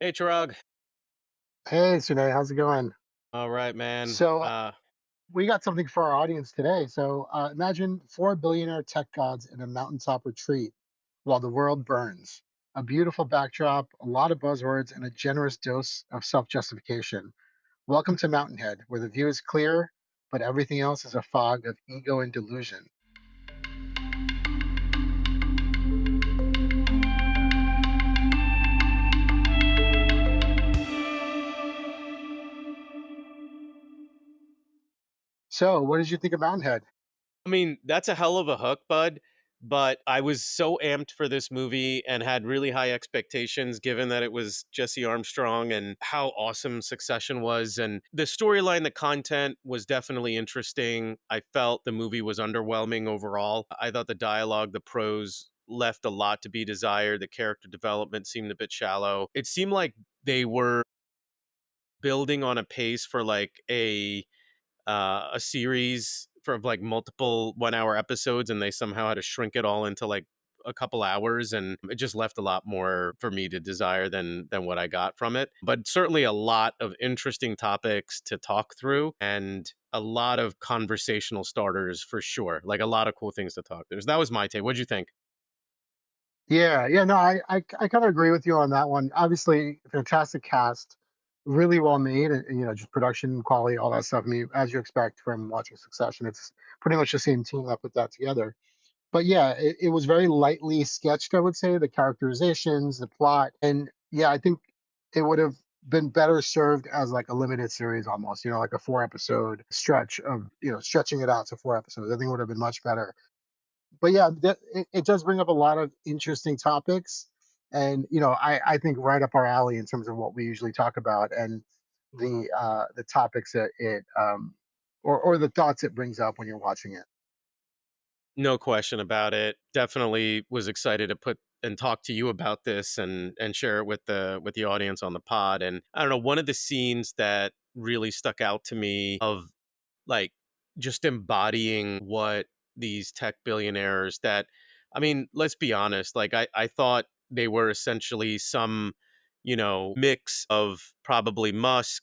Hey, Chirag. Hey, Sune, how's it going? All right, man. So, we got something for our audience today. So, imagine four billionaire tech gods in a mountaintop retreat while the world burns. A beautiful backdrop, a lot of buzzwords, and a generous dose of self justification. Welcome to Mountainhead, where the view is clear, but everything else is a fog of ego and delusion. So, what did you think of Mountainhead? I mean, that's a hell of a hook, bud. But I was so amped for this movie and had really high expectations given that it was Jesse Armstrong and how awesome Succession was. And the storyline, the content was definitely interesting. I felt the movie was underwhelming overall. I thought the dialogue, the prose left a lot to be desired. The character development seemed a bit shallow. It seemed like they were building on a pace for like a series for like multiple 1 hour episodes, and they somehow had to shrink it all into like a couple hours, and it just left a lot more for me to desire than what I got from it. But certainly a lot of interesting topics to talk through and a lot of conversational starters for sure. Like a lot of cool things to talk through. So that was my take. What'd you think? Yeah, no, I kind of agree with you on that one. Obviously, fantastic cast, really well made, and just production quality, all that stuff. I mean, as you expect from watching Succession, it's pretty much the same team that put that together. But yeah, it was very lightly sketched, I would say, the characterizations, the plot, and yeah, I think it would have been better served as like a limited series almost, like a 4 episode stretch of, stretching it out to 4 episodes. I think it would have been much better, but yeah, it does bring up a lot of interesting topics, and I think right up our alley in terms of what we usually talk about, and the topics that it or the thoughts it brings up when you're watching it. No question about it. Definitely was excited to put and talk to you about this and share it with the audience on the pod. And I don't know, one of the scenes that really stuck out to me of like just embodying what these tech billionaires that I mean, let's be honest, like I thought they were essentially some, mix of probably Musk,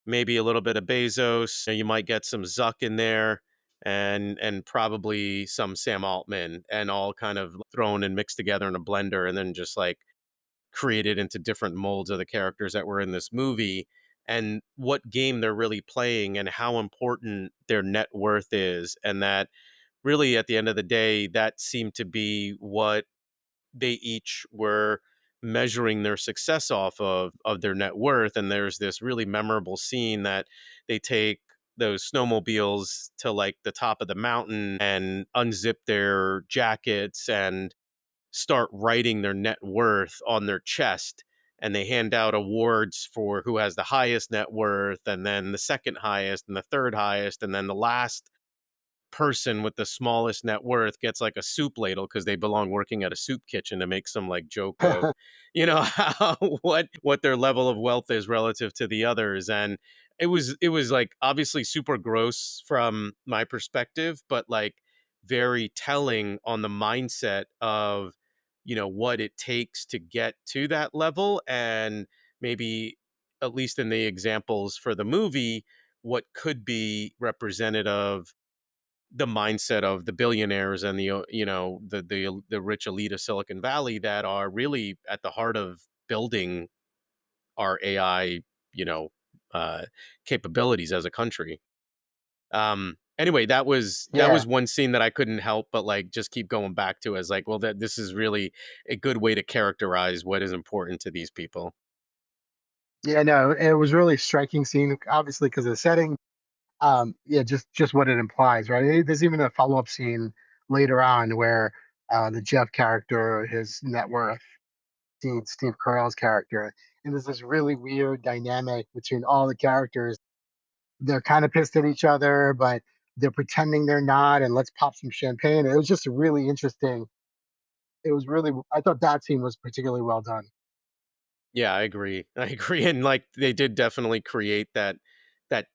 maybe a little bit of Bezos. You might get some Zuck in there, and probably some Sam Altman, and all kind of thrown and mixed together in a blender, and then just like created into different molds of the characters that were in this movie, and what game they're really playing and how important their net worth is, and that really at the end of the day that seemed to be what they each were measuring their success off of their net worth. And there's this really memorable scene that they take those snowmobiles to like the top of the mountain and unzip their jackets and start writing their net worth on their chest, and they hand out awards for who has the highest net worth, and then the second highest, and the third highest, and then the last person with the smallest net worth gets like a soup ladle because they belong working at a soup kitchen, to make some like joke of how what their level of wealth is relative to the others. And it was like obviously super gross from my perspective, but like very telling on the mindset of what it takes to get to that level, and maybe at least in the examples for the movie what could be representative the mindset of the billionaires and the rich elite of Silicon Valley that are really at the heart of building our AI, you know, uh, capabilities as a country. Anyway, that was Yeah, one scene that I couldn't help but like just keep going back to as like, well, that this is really a good way to characterize what is important to these people. yeah, no, it was really striking scene, obviously because of the setting. Yeah, just what it implies, right? There's even a follow up scene later on where the Jeff character, his net worth, Steve Carell's character, and there's this really weird dynamic between all the characters. They're kind of pissed at each other, but they're pretending they're not, and let's pop some champagne. It was just really interesting. It was really, I thought that scene was particularly well done. Yeah, I agree. I agree. And like they did definitely create that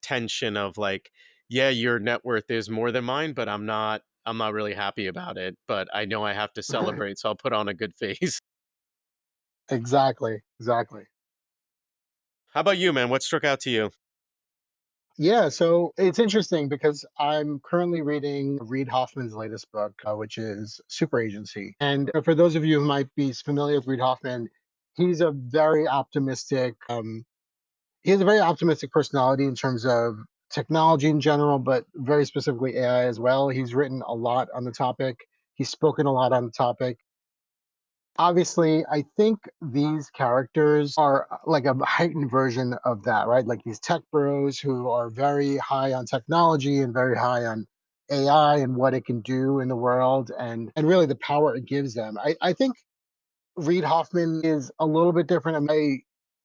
tension of like, yeah, your net worth is more than mine, but I'm not really happy about it. But I know I have to celebrate, so I'll put on a good face. Exactly, exactly. How about you, man? What struck out to you? Yeah, so it's interesting because I'm currently reading Reid Hoffman's latest book, which is Super Agency. And for those of you who might be familiar with Reid Hoffman, he's a very optimistic. He has a very optimistic personality in terms of technology in general, but very specifically AI as well. He's written a lot on the topic. He's spoken a lot on the topic. Obviously, I think these characters are like a heightened version of that, right? Like these tech bros who are very high on technology and very high on AI and what it can do in the world and really the power it gives them. I think Reid Hoffman is a little bit different.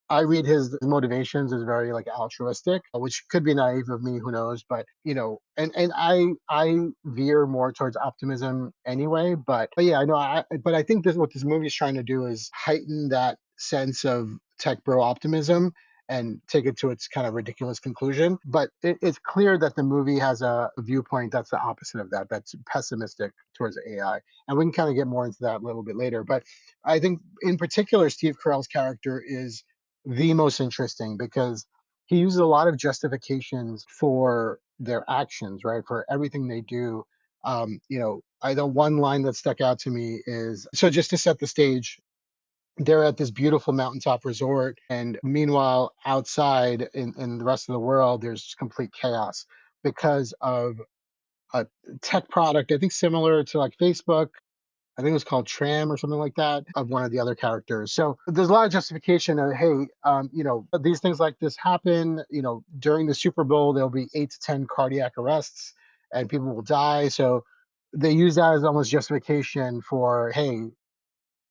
I read his motivations as very like altruistic, which could be naive of me, who knows? But and I veer more towards optimism anyway. But yeah, I know. But I think this what this movie is trying to do is heighten that sense of tech bro optimism and take it to its kind of ridiculous conclusion. But it's clear that the movie has a viewpoint that's the opposite of that. That's pessimistic towards AI, and we can kind of get more into that a little bit later. But I think, in particular, Steve Carell's character is the most interesting because he uses a lot of justifications for their actions, right? For everything they do. I know one line that stuck out to me is so just to set the stage, they're at this beautiful mountaintop resort, and meanwhile, outside in the rest of the world, there's complete chaos because of a tech product, I think similar to like Facebook. I think it was called Tram or something like that, of one of the other characters. So there's a lot of justification of, hey, these things like this happen. During the Super Bowl, there'll be 8 to 10 cardiac arrests and people will die. So they use that as almost justification for, hey,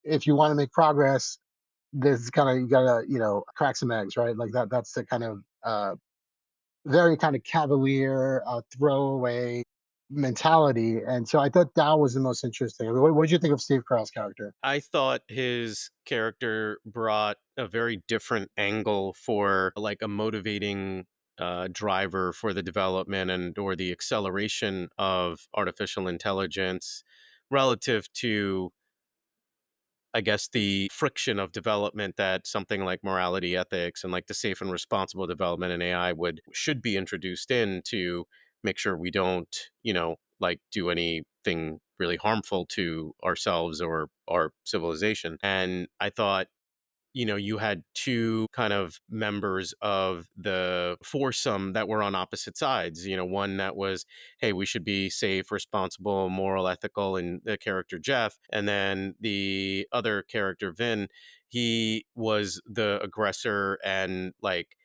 if you want to make progress, this is kind of, you gotta, crack some eggs, right? Like that. That's the kind of very kind of cavalier, throwaway mentality. And so I thought that was the most interesting. I mean, what did you think of Steve Carell's character? I thought his character brought a very different angle for like a motivating driver for the development and or the acceleration of artificial intelligence relative to, I guess, the friction of development that something like morality, ethics, and like the safe and responsible development in AI would should be introduced in to make sure we don't, like do anything really harmful to ourselves or our civilization. And I thought, you had two kind of members of the foursome that were on opposite sides. One that was, hey, we should be safe, responsible, moral, ethical, and the character Jeff. And then the other character, Vin, he was the aggressor and like,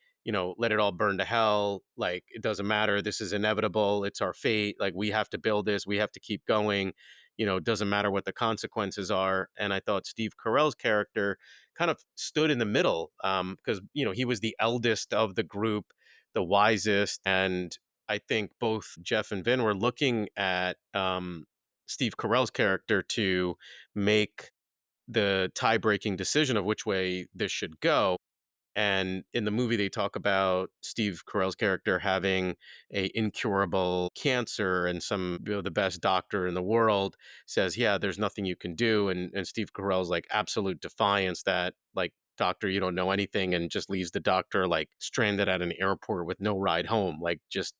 let it all burn to hell. Like, it doesn't matter. This is inevitable. It's our fate. Like, we have to build this. We have to keep going. It doesn't matter what the consequences are. And I thought Steve Carell's character kind of stood in the middle because he was the eldest of the group, the wisest, and I think both Jeff and Vin were looking at Steve Carell's character to make the tie-breaking decision of which way this should go. And in the movie, they talk about Steve Carell's character having a incurable cancer, and the best doctor in the world says, "Yeah, there's nothing you can do." And Steve Carell's like absolute defiance that like, doctor, you don't know anything, and just leaves the doctor like stranded at an airport with no ride home, like just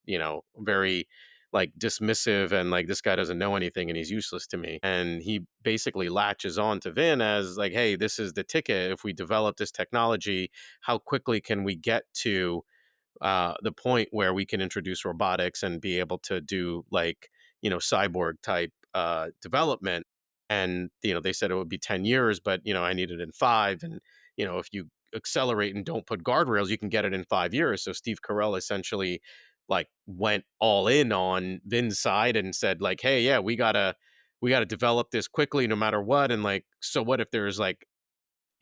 very like dismissive and like, this guy doesn't know anything and he's useless to me. And he basically latches on to Vin as like, hey, this is the ticket. If we develop this technology, how quickly can we get to the point where we can introduce robotics and be able to do like, cyborg type development. And they said it would be 10 years, but I need it in 5. And if you accelerate and don't put guardrails, you can get it in 5 years. So Steve Carell essentially like went all in on Vin's side and said like, hey, yeah, we gotta develop this quickly no matter what. And like, so what if there's like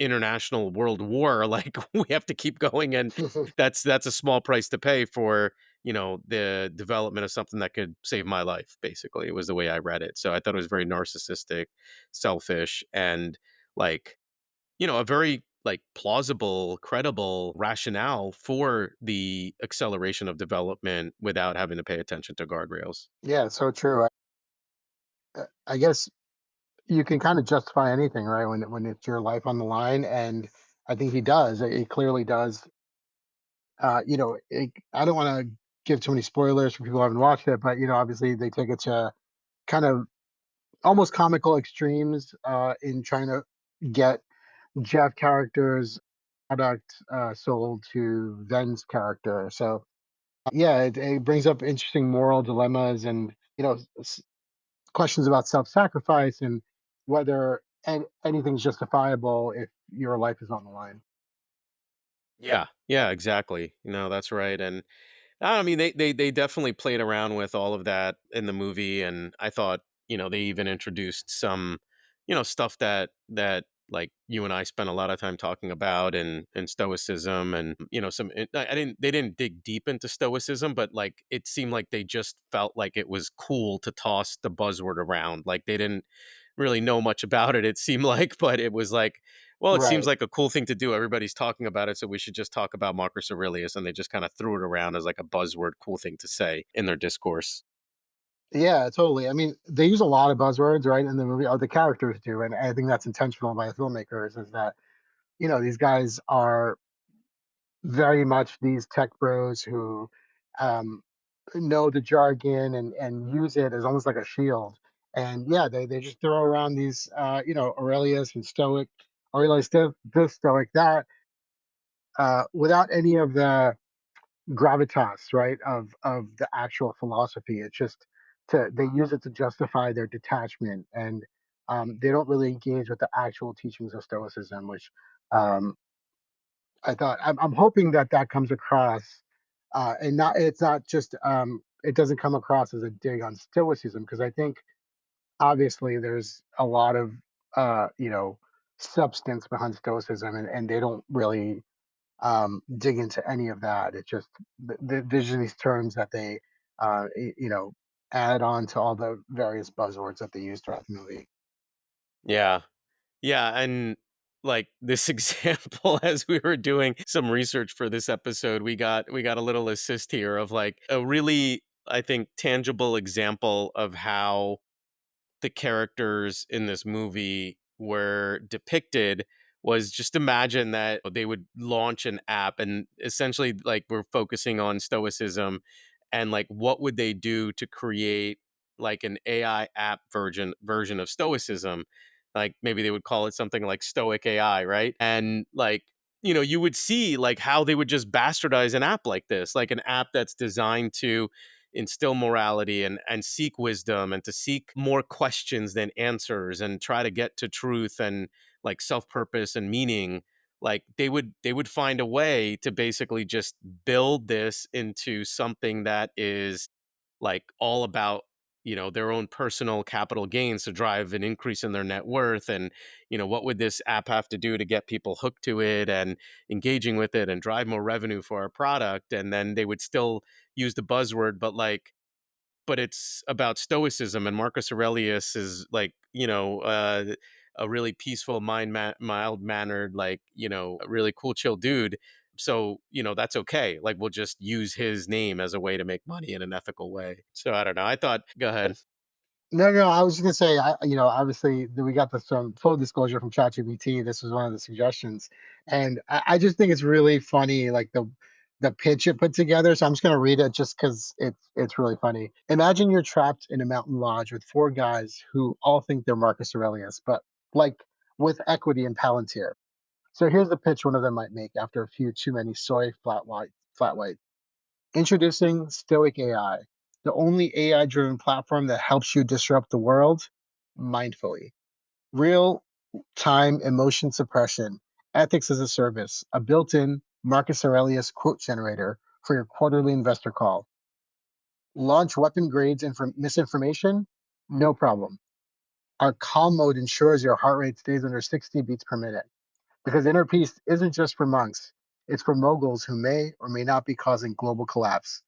international world war, like we have to keep going, and that's a small price to pay for the development of something that could save my life. Basically, it was the way I read it. So I thought it was very narcissistic, selfish, and like, a very like plausible, credible rationale for the acceleration of development without having to pay attention to guardrails. Yeah, so true. I guess you can kind of justify anything, right? When it's your life on the line, and I think he does. He clearly does. I don't want to give too many spoilers for people who haven't watched it, but obviously they take it to kind of almost comical extremes in trying to get Jeff character's product sold to Ven's character. So yeah, it brings up interesting moral dilemmas and questions about self-sacrifice and whether anything's justifiable if your life is on the line. Yeah, yeah, exactly. That's right. And I mean, they definitely played around with all of that in the movie, and I thought, they even introduced some, stuff that like you and I spent a lot of time talking about, and stoicism, and some. I didn't. They didn't dig deep into stoicism, but like it seemed like they just felt like it was cool to toss the buzzword around. Like they didn't really know much about it. It seemed like, but it was like, well, it seems Right. like a cool thing to do. Everybody's talking about it, so we should just talk about Marcus Aurelius. And they just kind of threw it around as like a buzzword, cool thing to say in their discourse. Yeah, totally. I mean, they use a lot of buzzwords, right, in the movie, or the characters do, and I think that's intentional by the filmmakers. Is that these guys are very much these tech bros who um, know the jargon and use it as almost like a shield. And yeah, they just throw around these, Aurelius and Stoic, Aurelius this, Stoic that, without any of the gravitas, right, of the actual philosophy. It's just they use it to justify their detachment, and they don't really engage with the actual teachings of Stoicism, which um, I'm hoping that that comes across, and not it's not just it doesn't come across as a dig on Stoicism, because I think obviously there's a lot of substance behind Stoicism, and they don't really dig into any of that. It's just there's these terms that they add on to all the various buzzwords that they use throughout the movie. Yeah. Yeah. And like this example, as we were doing some research for this episode, we got a little assist here of like a really, I think, tangible example of how the characters in this movie were depicted. Was just imagine that they would launch an app, and essentially like we're focusing on stoicism, and like what would they do to create like an AI app version of stoicism. Like maybe they would call it something like stoic AI, right? And like you would see like how they would just bastardize an app like this, like an app that's designed to instill morality and seek wisdom, and to seek more questions than answers, and try to get to truth and like self-purpose and meaning. Like they would find a way to basically just build this into something that is like all about their own personal capital gains to drive an increase in their net worth. And what would this app have to do to get people hooked to it and engaging with it and drive more revenue for our product. And then they would still use the buzzword, but it's about stoicism, and Marcus Aurelius is like a really peaceful, mild mannered, like a really cool, chill dude. So that's okay. Like we'll just use his name as a way to make money in an ethical way. So I don't know. I thought, go ahead. No, no, I was just gonna say, obviously we got this from full disclosure from ChatGPT. This was one of the suggestions, and I just think it's really funny, like the pitch it put together. So I'm just gonna read it just because it's really funny. Imagine you're trapped in a mountain lodge with four guys who all think they're Marcus Aurelius, but like with equity and Palantir. So here's the pitch one of them might make after a few too many soy flat white. Introducing Stoic AI, the only AI driven platform that helps you disrupt the world mindfully. Real time emotion suppression, ethics as a service, a built in Marcus Aurelius quote generator for your quarterly investor call. Launch weapon grades and misinformation? No problem. Our calm mode ensures your heart rate stays under 60 beats per minute. Because inner peace isn't just for monks, it's for moguls who may or may not be causing global collapse.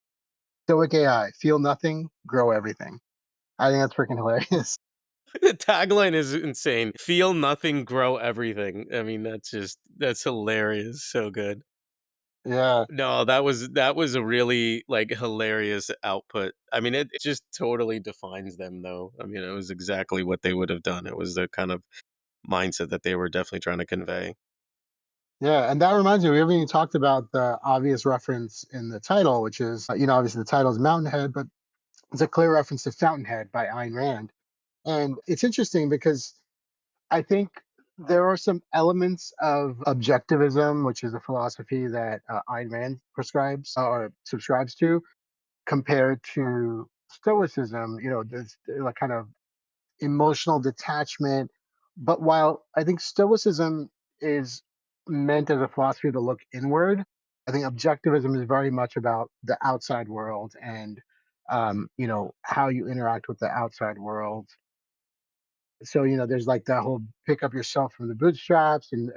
Stoic AI, feel nothing, grow everything. I think that's freaking hilarious. The tagline is insane. Feel nothing, grow everything. I mean, that's hilarious. So good. Yeah. No, that was a really, like, hilarious output. I mean, it just totally defines them, though. I mean, it was exactly what they would have done. It was the kind of mindset that they were definitely trying to convey. Yeah, and that reminds me, we haven't even talked about the obvious reference in the title, which is, obviously the title is Mountainhead, but it's a clear reference to Fountainhead by Ayn Rand. And it's interesting because I think there are some elements of objectivism, which is a philosophy that Ayn Rand prescribes or subscribes to, compared to Stoicism. There's like kind of emotional detachment. But while I think Stoicism is meant as a philosophy to look inward, I think objectivism is very much about the outside world and how you interact with the outside world. So there's like that whole pick up yourself from the bootstraps, and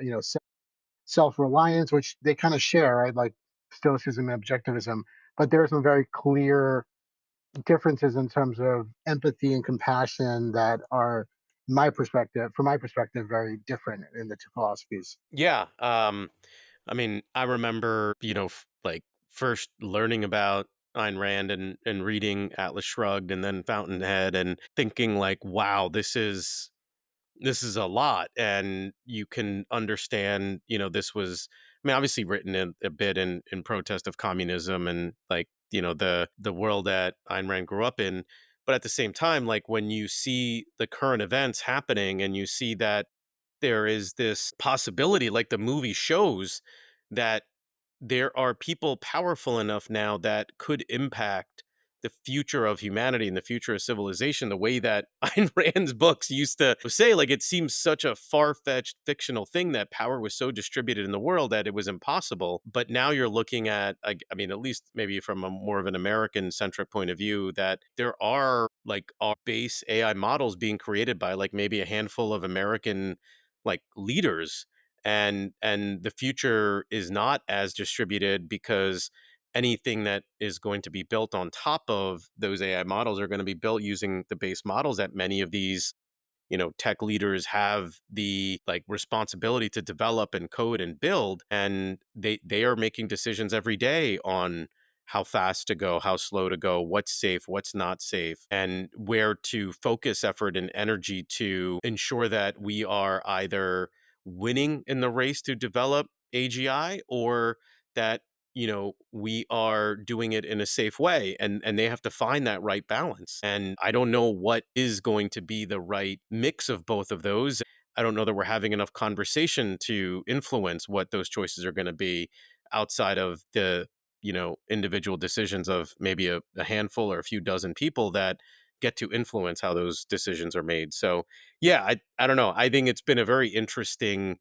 self reliance, which they kind of share, right? Like Stoicism and objectivism, but there are some very clear differences in terms of empathy and compassion that are from my perspective, very different in the two philosophies. Yeah. I mean, I remember, like first learning about Ayn Rand and reading Atlas Shrugged and then Fountainhead and thinking like, wow, this is a lot. And you can understand, this was, I mean, obviously written in a bit in protest of communism and like, the world that Ayn Rand grew up in. But at the same time, like when you see the current events happening and you see that there is this possibility, like the movie shows, that there are people powerful enough now that could impact the future of humanity and the future of civilization the way that Ayn Rand's books used to say. Like, it seems such a far-fetched fictional thing that power was so distributed in the world that it was impossible. But now you're looking at, I mean, at least maybe from a more of an American-centric point of view, that there are like our base AI models being created by like maybe a handful of American like leaders, and the future is not as distributed because anything that is going to be built on top of those AI models are going to be built using the base models that many of these tech leaders have the like responsibility to develop and code and build, and they are making decisions every day on how fast to go, how slow to go, what's safe, what's not safe, and where to focus effort and energy to ensure that we are either winning in the race to develop AGI, or that we are doing it in a safe way, and they have to find that right balance. And I don't know what is going to be the right mix of both of those. I don't know that we're having enough conversation to influence what those choices are going to be outside of the individual decisions of maybe a handful or a few dozen people that get to influence how those decisions are made. So yeah, I don't know, I think it's been a very interesting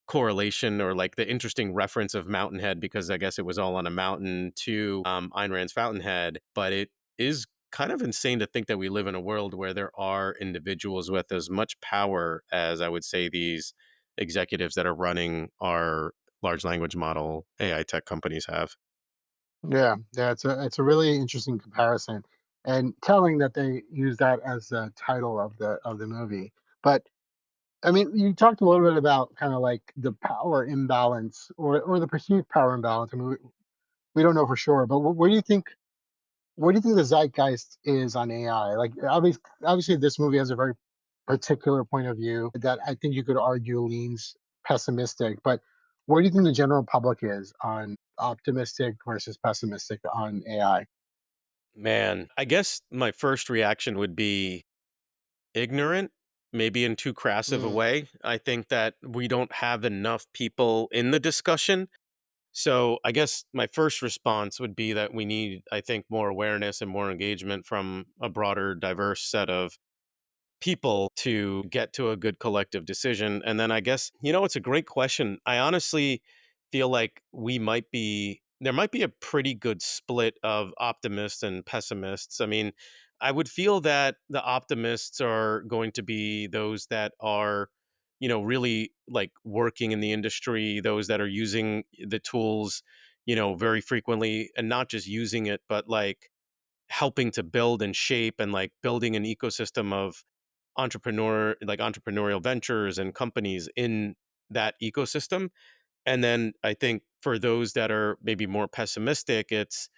correlation, or like the interesting reference of Mountainhead, because I guess it was all on a mountain, to Ayn Rand's Fountainhead. But it is kind of insane to think that we live in a world where there are individuals with as much power as, I would say, these executives that are running our large language model AI tech companies have. Yeah, yeah, it's a really interesting comparison, and telling that they use that as the title of the movie. But I mean, you talked a little bit about kind of like the power imbalance, or the perceived power imbalance. I mean, we don't know for sure, but where do you think the zeitgeist is on AI? Like, obviously, this movie has a very particular point of view that I think you could argue leans pessimistic. But where do you think the general public is on optimistic versus pessimistic on AI? Man, I guess my first reaction would be ignorant, maybe in too crass of a Mm, way. I think that we don't have enough people in the discussion. So I guess my first response would be that we need, I think, more awareness and more engagement from a broader, diverse set of people to get to a good collective decision. And then I guess, it's a great question. I honestly feel like there might be a pretty good split of optimists and pessimists. I mean, I would feel that the optimists are going to be those that are, really like working in the industry, those that are using the tools, very frequently, and not just using it, but like helping to build and shape and like building an ecosystem of entrepreneurial ventures and companies in that ecosystem. And then I think for those that are maybe more pessimistic, it's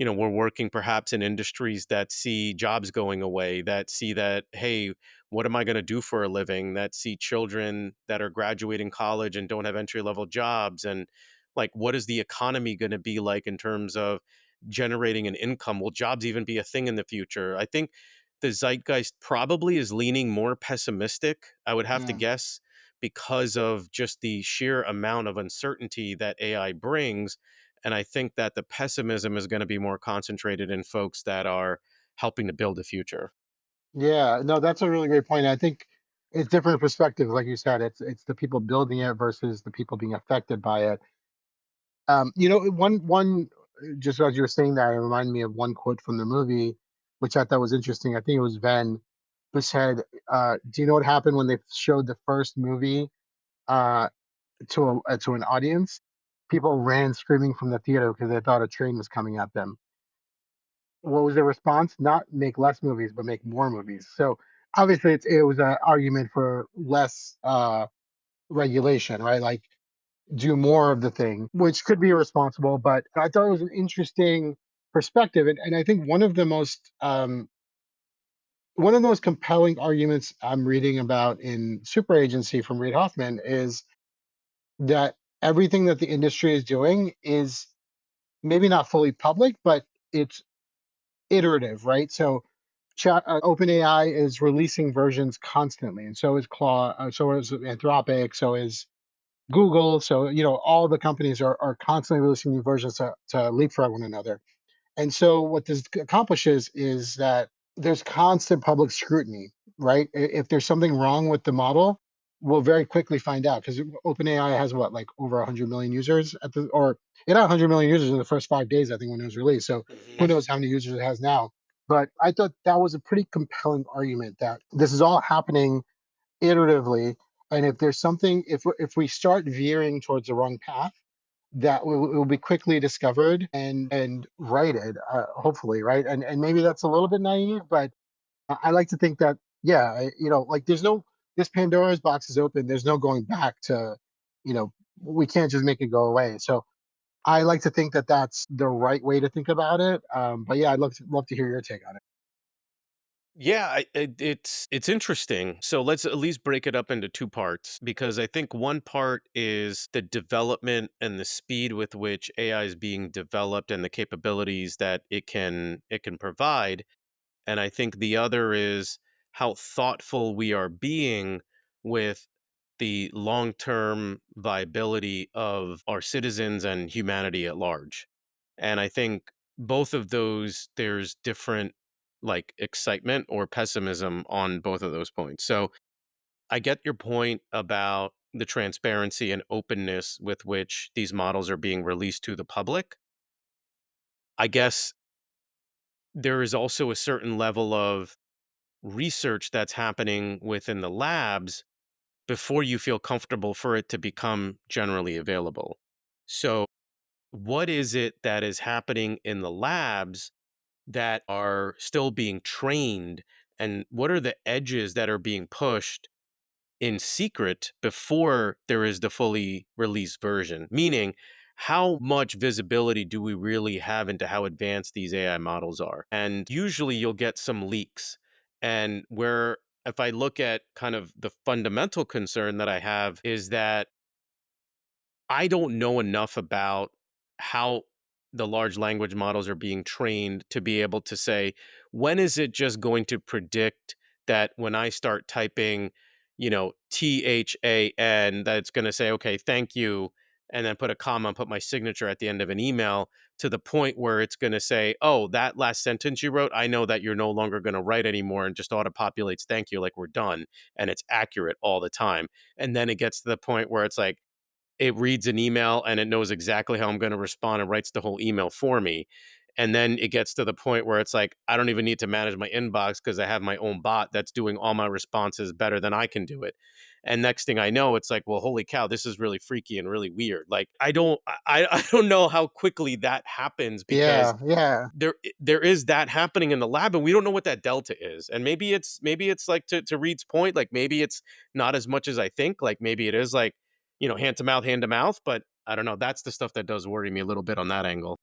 we're working perhaps in industries that see jobs going away, that see that, hey, what am I going to do for a living? That see children that are graduating college and don't have entry level jobs. And like, what is the economy going to be like in terms of generating an income? Will jobs even be a thing in the future? I think the zeitgeist probably is leaning more pessimistic, I would have to Yeah. guess, because of just the sheer amount of uncertainty that AI brings. And I think that the pessimism is going to be more concentrated in folks that are helping to build the future. Yeah, no, that's a really great point. I think it's different perspectives, like you said. It's the people building it versus the people being affected by it. Just as you were saying that, it reminded me of one quote from the movie, which I thought was interesting. I think it was Venn, who said, "Do you know what happened when they showed the first movie uh, to an audience? People ran screaming from the theater because they thought a train was coming at them. What was the response? Not make less movies, but make more movies. So obviously, it was an argument for less regulation, right? Like do more of the thing, which could be irresponsible. But I thought it was an interesting perspective, and I think one of the most compelling arguments I'm reading about in Super Agency from Reid Hoffman is that everything that the industry is doing is maybe not fully public, but it's iterative, right? So OpenAI is releasing versions constantly, and so is Claude, so is Anthropic, so is Google. So all the companies are constantly releasing new versions to leapfrog one another. And so what this accomplishes is that there's constant public scrutiny, right? If there's something wrong with the model, we'll very quickly find out because OpenAI has what, like over 100 million users or it had 100 million users in the first 5 days, I think, when it was released. So who Mhm. knows how many users it has now? But I thought that was a pretty compelling argument that this is all happening iteratively. And if there's something, if we start veering towards the wrong path, that will be quickly discovered and righted, hopefully, right? And maybe that's a little bit naive, but I like to think that, yeah, like there's no this Pandora's box is open. There's no going back to, we can't just make it go away. So I like to think that that's the right way to think about it. But yeah, I'd love to hear your take on it. Yeah, it's interesting. So let's at least break it up into two parts, because I think one part is the development and the speed with which AI is being developed and the capabilities that it can provide. And I think the other is how thoughtful we are being with the long term viability of our citizens and humanity at large. And I think both of those, there's different like excitement or pessimism on both of those points. So I get your point about the transparency and openness with which these models are being released to the public. I guess there is also a certain level of research that's happening within the labs before you feel comfortable for it to become generally available. So, what is it that is happening in the labs that are still being trained? And what are the edges that are being pushed in secret before there is the fully released version? Meaning, how much visibility do we really have into how advanced these AI models are? And usually you'll get some leaks. And where, if I look at kind of the fundamental concern that I have, is that I don't know enough about how the large language models are being trained to be able to say, when is it just going to predict that when I start typing, THAN, that it's going to say, okay, thank you, and then put a comma and put my signature at the end of an email, to the point where it's going to say, oh, that last sentence you wrote, I know that you're no longer going to write anymore, and just auto populates thank you, like we're done. And it's accurate all the time. And then it gets to the point where it's like, it reads an email and it knows exactly how I'm going to respond and writes the whole email for me. And then it gets to the point where it's like, I don't even need to manage my inbox because I have my own bot that's doing all my responses better than I can do it. And next thing I know, it's like, well, holy cow, this is really freaky and really weird. Like, I don't know how quickly that happens, because Yeah, yeah. there is that happening in the lab, and we don't know what that delta is. And maybe it's like, to Reed's point, like maybe it's not as much as I think. Like maybe it is like, hand to mouth, but I don't know. That's the stuff that does worry me a little bit on that angle.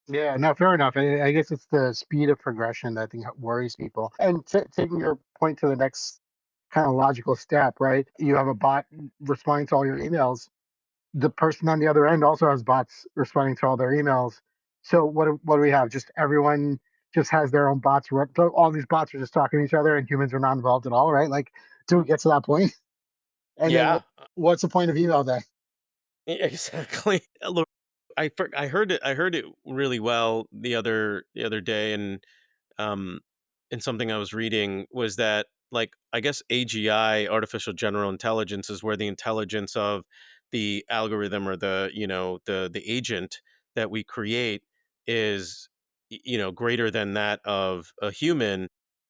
Yeah, no, fair enough. I guess it's the speed of progression that I think worries people. And taking your point to the next kind of logical step, right? You have a bot responding to all your emails. The person on the other end also has bots responding to all their emails. So what do we have? Just everyone just has their own bots. So all these bots are just talking to each other, and humans are not involved at all, right? Like, do we get to that point? And then Yeah, what's the point of email then? exactly. Look, I heard it really well the other day, um, and something I was reading was that, like, I guess AGI, artificial general intelligence, is where the intelligence of the algorithm or the, the agent that we create is, greater than that of a human,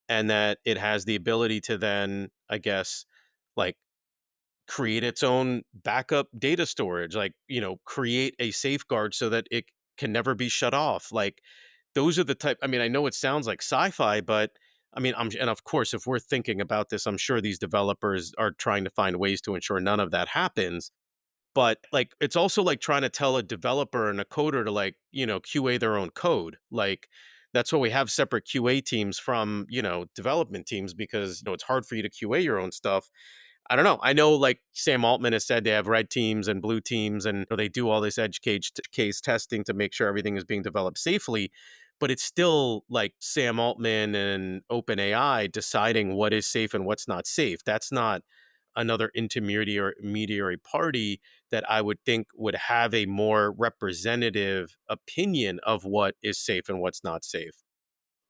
and that it has the ability to then, I guess, like, create its own backup data storage, like, create a safeguard so that it can never be shut off. Like, those are the type, I mean, I know it sounds like sci-fi, but I mean, and of course, if we're thinking about this, I'm sure these developers are trying to find ways to ensure none of that happens. But, like, it's also like trying to tell a developer and a coder to, like, QA their own code. Like, that's why we have separate QA teams from, development teams, because, it's hard for you to QA your own stuff. I don't know. I know, like, Sam Altman has said they have red teams and blue teams, and they do all this edge case testing to make sure everything is being developed safely. But it's still like Sam Altman and OpenAI deciding what is safe and what's not safe. That's not another intermediary party that I would think would have a more representative opinion of what is safe and what's not safe,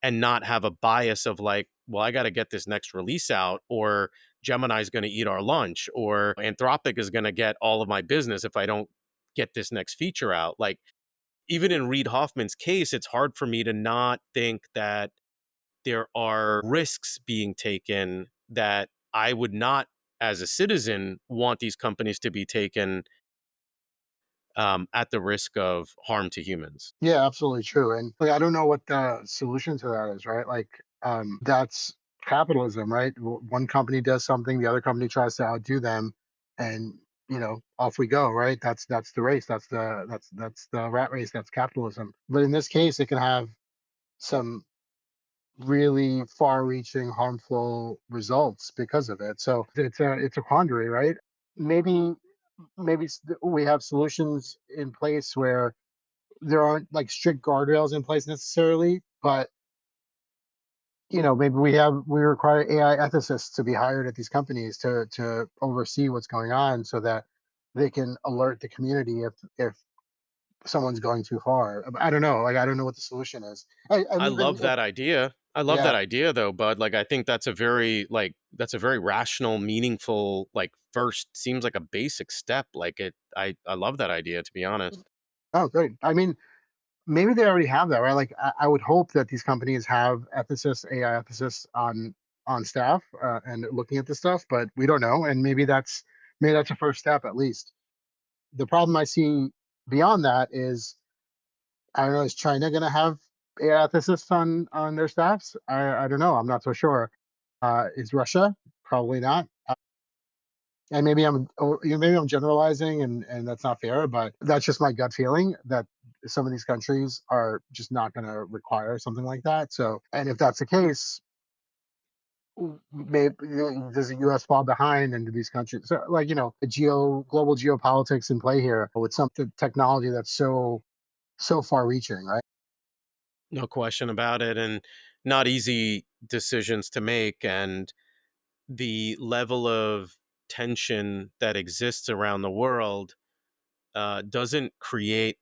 and not have a bias of, like, well, I got to get this next release out, or Gemini's going to eat our lunch, or Anthropic is going to get all of my business if I don't get this next feature out. Like, even in Reid Hoffman's case, it's hard for me to not think that there are risks being taken that I would not, as a citizen, want these companies to be taken, at the risk of harm to humans. Yeah, absolutely true. And like, I don't know what the solution to that is, right? Like, that's capitalism, right? One company does something, the other company tries to outdo them, and off we go, right? That's the race. That's the rat race. That's capitalism. But in this case, it can have some really far-reaching, harmful results because of it. So it's a quandary, right? Maybe we have solutions in place where there aren't like strict guardrails in place necessarily, but maybe we require AI ethicists to be hired at these companies to oversee what's going on so that they can alert the community if someone's going too far. I don't know. Like, I don't know what the solution is. And I even love if that idea. I love that yeah, idea though, bud. Like, I think that's a very rational, meaningful, like, first, seems like a basic step. Like, I love that idea, to be honest. oh great. I mean, maybe they already have that, right? Like, I would hope that these companies have ethicists, AI ethicists on staff and looking at this stuff, but we don't know. And maybe that's a first step at least. The problem I see beyond that is, I don't know, is China going to have AI ethicists on their staffs? I don't know. I'm not so sure. Is Russia? Probably not. And maybe I'm generalizing, and that's not fair, but that's just my gut feeling that some of these countries are just not going to require something like that. So, and if that's the case, maybe does the U.S. fall behind, and do these countries, so, like, the global geopolitics in play here with some technology that's so far reaching, right? No question about it, and not easy decisions to make, and the level of tension that exists around the world doesn't create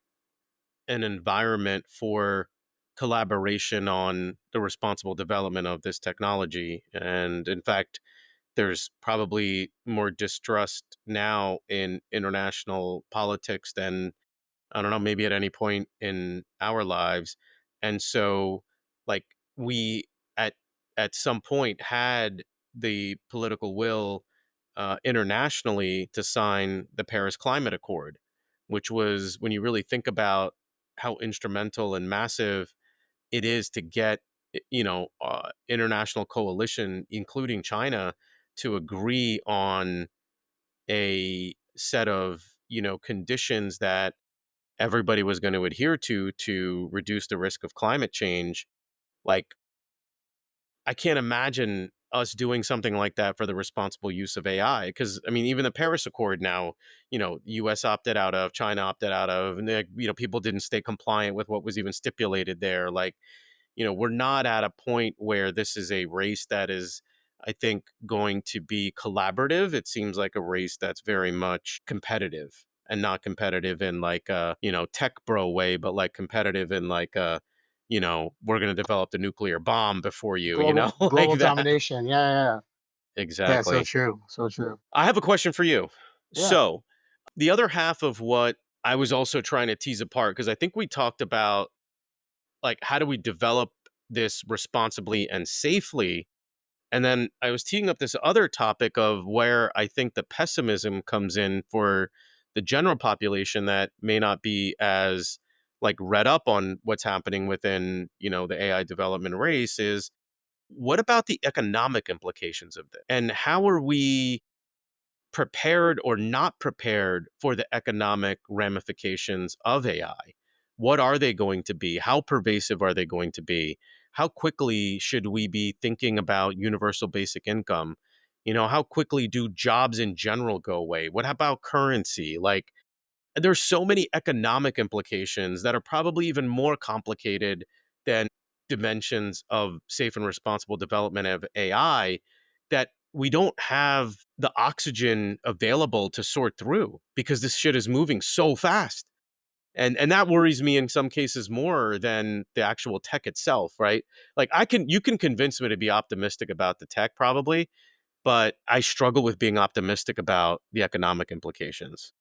an environment for collaboration on the responsible development of this technology. And in fact, there's probably more distrust now in international politics than, I don't know, maybe at any point in our lives. And so, like, we at some point had the political will, internationally, to sign the Paris Climate Accord, which was, when you really think about how instrumental and massive it is to get, international coalition, including China, to agree on a set of, conditions that everybody was going to adhere to reduce the risk of climate change, like I can't imagine us doing something like that for the responsible use of AI. Because I mean, even the Paris Accord now, U.S. opted out of, China opted out of, and people didn't stay compliant with what was even stipulated there. Like, we're not at a point where this is a race that is, I think, going to be collaborative. It seems like a race that's very much competitive, and not competitive in like a, tech bro way, but like competitive in like a, we're going to develop the nuclear bomb before you, like Global that. domination. Yeah, yeah, yeah. Yeah, so Exactly. true. So true. I have a question for you. Yeah. So, the other half of what I was also trying to tease apart, because I think we talked about like how do we develop this responsibly and safely. And then I was teeing up this other topic of where I think the pessimism comes in for the general population that may not be as like read up on what's happening within, the AI development race is what about the economic implications of this? And how are we prepared or not prepared for the economic ramifications of AI? What are they going to be? How pervasive are they going to be? How quickly should we be thinking about universal basic income? How quickly do jobs in general go away? What about currency? Like, there's so many economic implications that are probably even more complicated than dimensions of safe and responsible development of AI that we don't have the oxygen available to sort through because this shit is moving so fast. And that worries me in some cases more than the actual tech itself, right? Like you can convince me to be optimistic about the tech probably, but I struggle with being optimistic about the economic implications.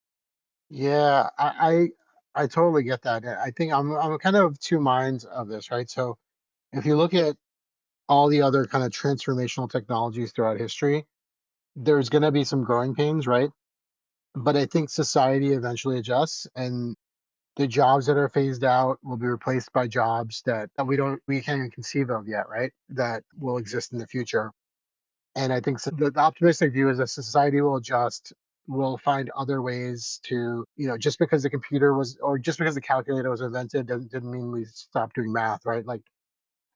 Yeah, I totally get that. I think I'm kind of of two minds of this, right? So if you look at all the other kind of transformational technologies throughout history, there's going to be some growing pains, right? But I think society eventually adjusts, and the jobs that are phased out will be replaced by jobs that we can't even conceive of yet, right? That will exist in the future. And I think the optimistic view is that society will adjust, will find other ways to, just because the computer was, or just because the calculator was invented, didn't mean we stopped doing math, right? Like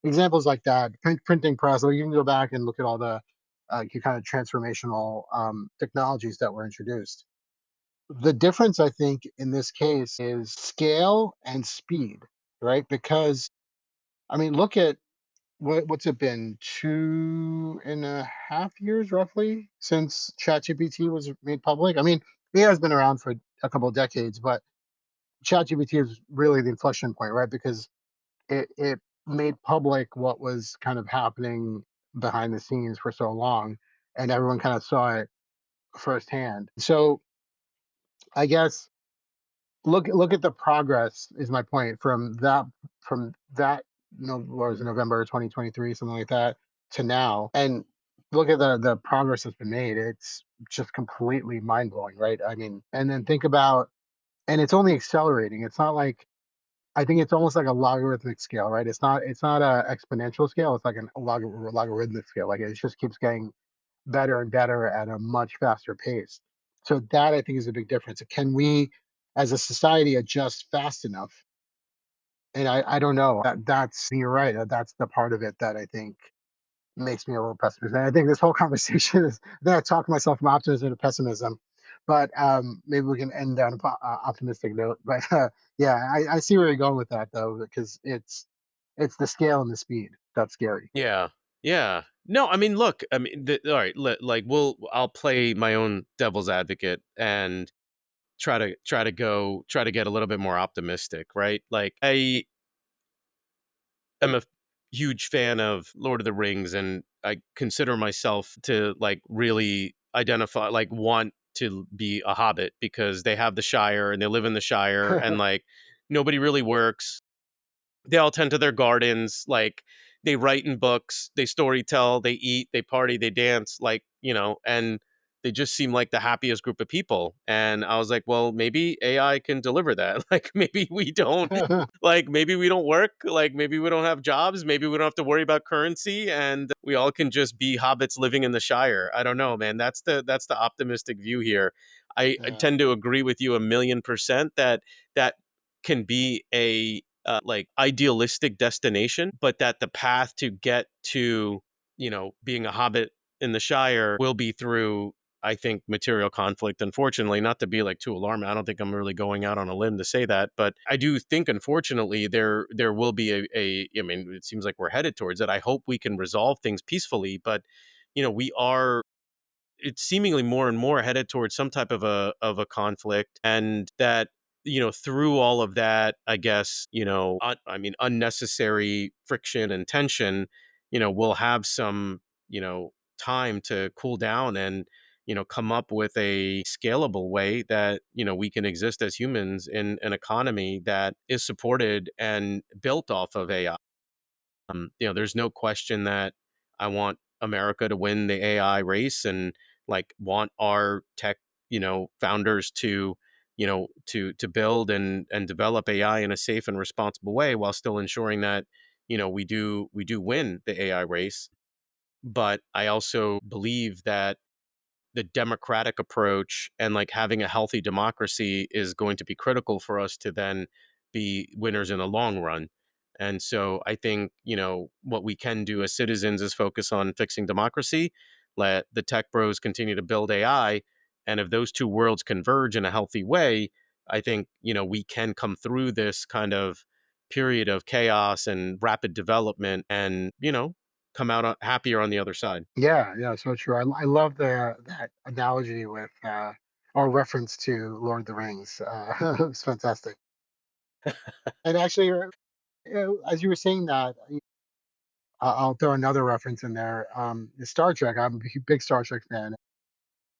examples like that, printing press. Like you can go back and look at all the kind of transformational technologies that were introduced. The difference, I think, in this case is scale and speed, right? Because I mean, look at what's it been, 2.5 years roughly since ChatGPT was made public. I mean, AI has been around for a couple of decades, but ChatGPT is really the inflection point, right? Because it made public what was kind of happening behind the scenes for so long, and everyone kind of saw it firsthand. So I guess look at the progress is my point from that no what was it, November 2023, something like that, to now, and look at the progress that's been made. It's just completely mind-blowing, right? I mean, and then think about, and it's only accelerating. It's not like, I think it's almost like a logarithmic scale, right? It's not a exponential scale. It's like a logarithmic scale. Like it just keeps getting better and better at a much faster pace. So that I think is a big difference. Can we, as a society, adjust fast enough? And I don't know. That's you're right. That's the part of it that I think makes me a little pessimistic. And I think this whole conversation is then I talk myself from optimism to pessimism. But maybe we can end on a optimistic note. But yeah, I see where you're going with that though, because it's the scale and the speed that's scary. Yeah. Yeah. No, I mean, look, I mean, all right, like I'll play my own devil's advocate and try to get a little bit more optimistic, right? Like I am a huge fan of Lord of the Rings, and I consider myself to like really identify, like want to be a hobbit because they have the Shire and they live in the Shire and like nobody really works. They all tend to their gardens, like they write in books, they story tell, they eat, they party, they dance, like, and they just seem like the happiest group of people. And I was like, well, maybe AI can deliver that. Like maybe we don't work, like maybe we don't have jobs, maybe we don't have to worry about currency and we all can just be hobbits living in the Shire. I don't know, man. That's the optimistic view here. I Yeah. tend to agree with you 1,000,000% that can be a like idealistic destination, but that the path to get to, being a hobbit in the Shire will be through, I think, material conflict. Unfortunately, not to be like too alarming. I don't think I'm really going out on a limb to say that, but I do think, unfortunately, there will be a. I mean, it seems like we're headed towards it. I hope we can resolve things peacefully, but we are, it's seemingly more and more headed towards some type of a conflict, and that, through all of that, I guess, I mean, unnecessary friction and tension, we'll have some, time to cool down and, come up with a scalable way that, we can exist as humans in an economy that is supported and built off of AI. There's no question that I want America to win the AI race, and like want our tech, founders to, to build and develop AI in a safe and responsible way, while still ensuring that, we do win the AI race. But I also believe that the democratic approach and like having a healthy democracy is going to be critical for us to then be winners in the long run. And so I think, what we can do as citizens is focus on fixing democracy, let the tech bros continue to build AI. And if those two worlds converge in a healthy way, I think, we can come through this kind of period of chaos and rapid development and, come out happier on the other side. Yeah, yeah, so true. I love that analogy with or reference to Lord of the Rings. It's fantastic. And actually, as you were saying that, I'll throw another reference in there. Star Trek. I'm a big Star Trek fan.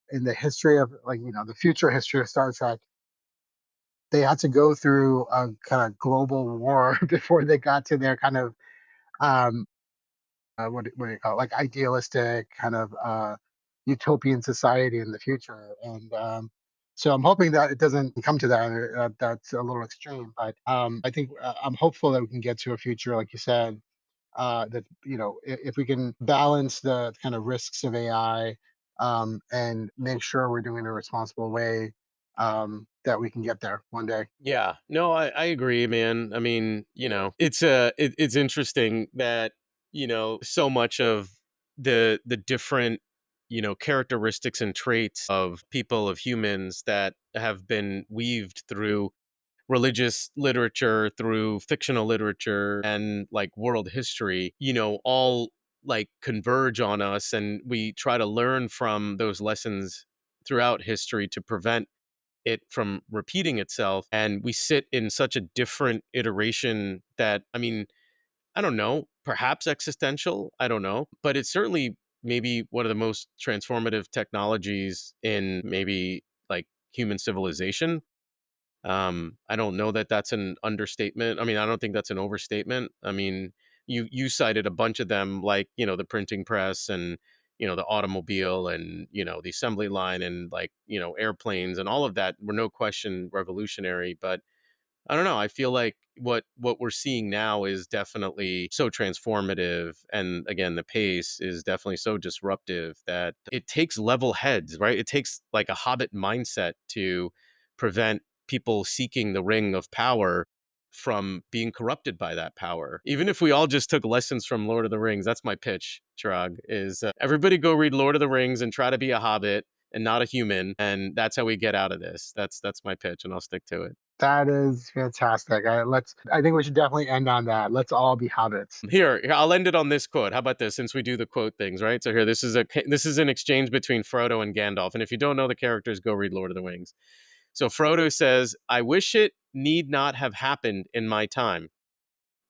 In the history of, like, the future history of Star Trek, they had to go through a kind of global war before they got to their kind of um, what do you call it? Like idealistic kind of utopian society in the future. And so I'm hoping that it doesn't come to that. That's a little extreme, but I think I'm hopeful that we can get to a future, like you said, that if we can balance the kind of risks of AI, and make sure we're doing it in a responsible way, that we can get there one day. Yeah, no, I agree, man. I mean, it's interesting that, so much of the different, characteristics and traits of people, of humans, that have been weaved through religious literature, through fictional literature, and like world history, all like converge on us, and we try to learn from those lessons throughout history to prevent it from repeating itself. And we sit in such a different iteration that, I mean, I don't know, perhaps existential, I don't know, but it's certainly maybe one of the most transformative technologies in maybe like human civilization. I don't know that that's an understatement. I mean, I don't think that's an overstatement. I mean, you cited a bunch of them, like, the printing press and, the automobile and, the assembly line and, like, airplanes, and all of that were no question revolutionary. But I don't know. I feel like what we're seeing now is definitely so transformative, and again, the pace is definitely so disruptive that it takes level heads, right? It takes like a hobbit mindset to prevent people seeking the ring of power from being corrupted by that power. Even if we all just took lessons from Lord of the Rings, that's my pitch, Chirag, is everybody go read Lord of the Rings and try to be a hobbit and not a human, and that's how we get out of this. That's my pitch, and I'll stick to it. That is fantastic. I think we should definitely end on that. Let's all be hobbits. Here, I'll end it on this quote. How about this? Since we do the quote things, right? So here, this is an exchange between Frodo and Gandalf. And if you don't know the characters, go read Lord of the Rings. So Frodo says, "I wish it need not have happened in my time."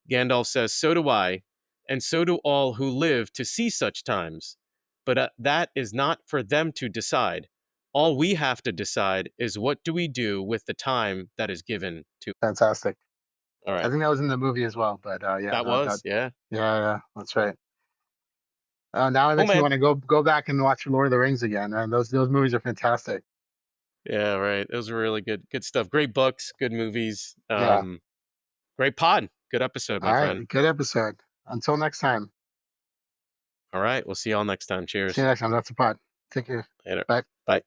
Gandalf says, "So do I, and so do all who live to see such times. But that is not for them to decide. All we have to decide is what do we do with the time that is given to." Fantastic. All I right, think that was in the movie as well, but yeah, that was, yeah, yeah, yeah, that's right. Now it cool, makes me man. want to go back and watch Lord of the Rings again. And those movies are fantastic. Yeah, right. Those were really good stuff. Great books, good movies. Yeah. Great pod. Good episode, All my friend. right. Good episode. Until next time. All right. We'll see y'all next time. See you Cheers. next time. That's the pod. Take care. Later. Bye. Bye.